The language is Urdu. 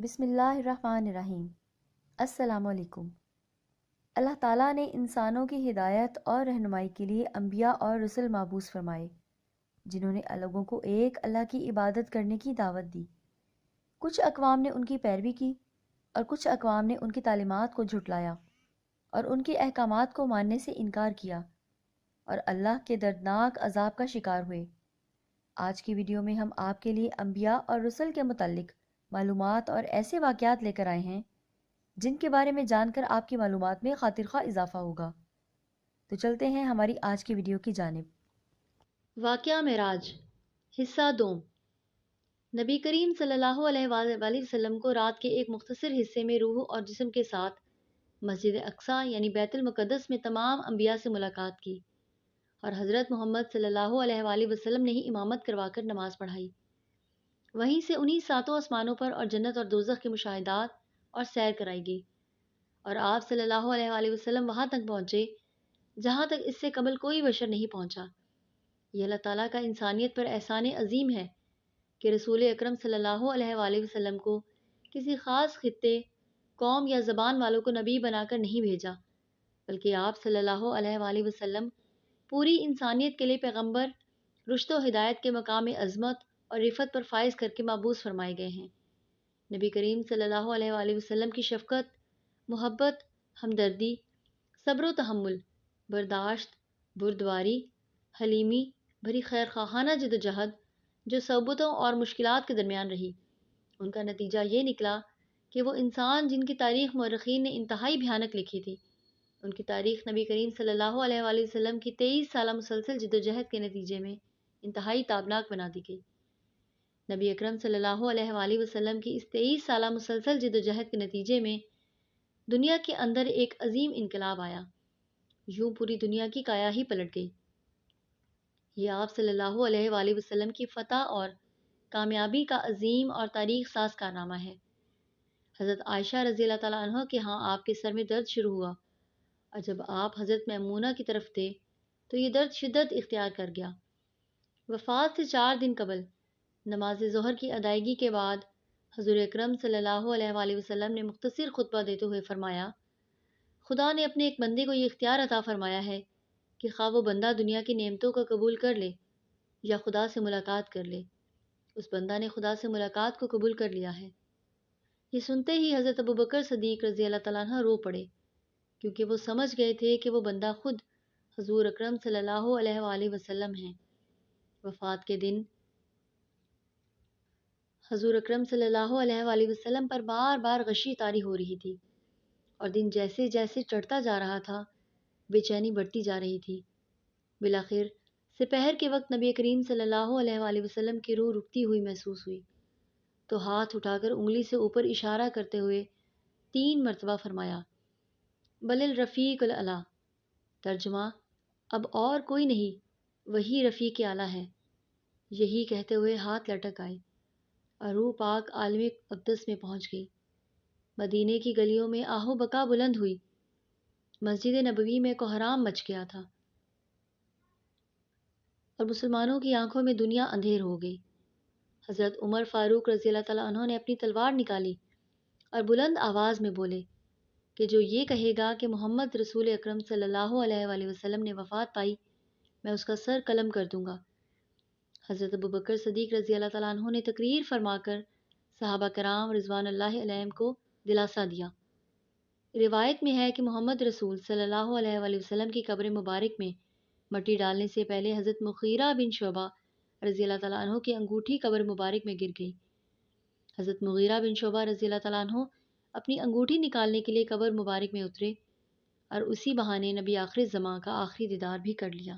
بسم اللہ الرحمن الرحیم۔ السلام علیکم۔ اللہ تعالیٰ نے انسانوں کی ہدایت اور رہنمائی کے لیے انبیاء اور رسل مبعوث فرمائے، جنہوں نے لوگوں کو ایک اللہ کی عبادت کرنے کی دعوت دی۔ کچھ اقوام نے ان کی پیروی کی اور کچھ اقوام نے ان کی تعلیمات کو جھٹلایا اور ان کے احکامات کو ماننے سے انکار کیا اور اللہ کے دردناک عذاب کا شکار ہوئے۔ آج کی ویڈیو میں ہم آپ کے لیے انبیاء اور رسل کے متعلق معلومات اور ایسے واقعات لے کر آئے ہیں جن کے بارے میں جان کر آپ کی معلومات میں خاطر خواہ اضافہ ہوگا۔ تو چلتے ہیں ہماری آج کی ویڈیو کی جانب۔ واقعہ معراج حصہ دوم۔ نبی کریم صلی اللہ علیہ وآلہ وسلم کو رات کے ایک مختصر حصے میں روح اور جسم کے ساتھ مسجد اقصیٰ یعنی بیت المقدس میں تمام انبیاء سے ملاقات کی اور حضرت محمد صلی اللہ علیہ وآلہ وسلم نے ہی امامت کروا کر نماز پڑھائی۔ وہیں سے انہی ساتوں آسمانوں پر اور جنت اور دوزخ کے مشاہدات اور سیر کرائی گئی اور آپ صلی اللہ علیہ وآلہ وسلم وہاں تک پہنچے جہاں تک اس سے قبل کوئی بشر نہیں پہنچا۔ یہ اللہ تعالیٰ کا انسانیت پر احسان عظیم ہے کہ رسول اکرم صلی اللہ علیہ وآلہ وسلم کو کسی خاص خطے، قوم یا زبان والوں کو نبی بنا کر نہیں بھیجا، بلکہ آپ صلی اللہ علیہ وآلہ وسلم پوری انسانیت کے لیے پیغمبر، رشد و ہدایت کے مقام عظمت اور رفعت پر فائز کر کے مبعوث فرمائے گئے ہیں۔ نبی کریم صلی اللہ علیہ وآلہ وسلم کی شفقت، محبت، ہمدردی، صبر و تحمل، برداشت، بردباری، حلیمی، بھری خیر خواہانہ جدوجہد جو صعوبتوں اور مشکلات کے درمیان رہی، ان کا نتیجہ یہ نکلا کہ وہ انسان جن کی تاریخ مورخین نے انتہائی بھیانک لکھی تھی، ان کی تاریخ نبی کریم صلی اللہ علیہ وآلہ وسلم کی 23 سالہ مسلسل جدوجہد کے نتیجے میں انتہائی تابناک بنا دی گئی۔ نبی اکرم صلی اللہ علیہ وآلہ وسلم کی اس 23 سالہ مسلسل جدوجہد کے نتیجے میں دنیا کے اندر ایک عظیم انقلاب آیا، یوں پوری دنیا کی کایا ہی پلٹ گئی۔ یہ آپ صلی اللہ علیہ وآلہ وسلم کی فتح اور کامیابی کا عظیم اور تاریخ ساز کارنامہ ہے۔ حضرت عائشہ رضی اللہ تعالیٰ عنہ کے ہاں آپ کے سر میں درد شروع ہوا اور جب آپ حضرت میمونہ کی طرف تھے تو یہ درد شدت اختیار کر گیا۔ وفات سے 4 دن قبل نماز ظہر کی ادائیگی کے بعد حضور اکرم صلی اللہ علیہ وآلہ وسلم نے مختصر خطبہ دیتے ہوئے فرمایا، خدا نے اپنے ایک بندے کو یہ اختیار عطا فرمایا ہے کہ خواہ وہ بندہ دنیا کی نعمتوں کو قبول کر لے یا خدا سے ملاقات کر لے، اس بندہ نے خدا سے ملاقات کو قبول کر لیا ہے۔ یہ سنتے ہی حضرت ابوبکر صدیق رضی اللہ تعالیٰ عنہ رو پڑے، کیونکہ وہ سمجھ گئے تھے کہ وہ بندہ خود حضور اکرم صلی اللہ علیہ وآلہ وسلم ہیں۔ وفات کے دن حضور اکرم صلی اللہ علیہ وآلہ وسلم پر بار بار غشی طاری ہو رہی تھی اور دن جیسے جیسے چڑھتا جا رہا تھا بے چینی بڑھتی جا رہی تھی۔ بالآخر سپہر کے وقت نبی کریم صلی اللہ علیہ وآلہ وسلم کی روح رکتی ہوئی محسوس ہوئی تو ہاتھ اٹھا کر انگلی سے اوپر اشارہ کرتے ہوئے 3 مرتبہ فرمایا، بل الرفیق الاعلیٰ، ترجمہ اب اور کوئی نہیں، وہی رفیق اعلیٰ ہے۔ یہی کہتے ہوئے ہاتھ لٹک آئے اور روح پاک عالم اقدس میں پہنچ گئی۔ مدینے کی گلیوں میں آہ و بکا بلند ہوئی، مسجد نبوی میں کوہرام مچ گیا تھا اور مسلمانوں کی آنکھوں میں دنیا اندھیر ہو گئی۔ حضرت عمر فاروق رضی اللہ تعالیٰ عنہ نے اپنی تلوار نکالی اور بلند آواز میں بولے کہ جو یہ کہے گا کہ محمد رسول اکرم صلی اللہ علیہ وآلہ وسلم نے وفات پائی، میں اس کا سر قلم کر دوں گا۔ حضرت ابوبکر صدیق رضی اللہ تعالیٰ عنہ نے تقریر فرما کر صحابہ کرام رضوان اللہ علیہم کو دلاسا دیا۔ روایت میں ہے کہ محمد رسول صلی اللہ علیہ وآلہ وسلم کی قبر مبارک میں مٹی ڈالنے سے پہلے حضرت مغیرہ بن شعبہ رضی اللہ تعالیٰ عنہ کی انگوٹھی قبر مبارک میں گر گئی۔ حضرت مغیرہ بن شعبہ رضی اللہ تعالیٰ عنہ اپنی انگوٹھی نکالنے کے لیے قبر مبارک میں اترے اور اسی بہانے نبی آخر زماں کا آخری دیدار بھی کر لیا۔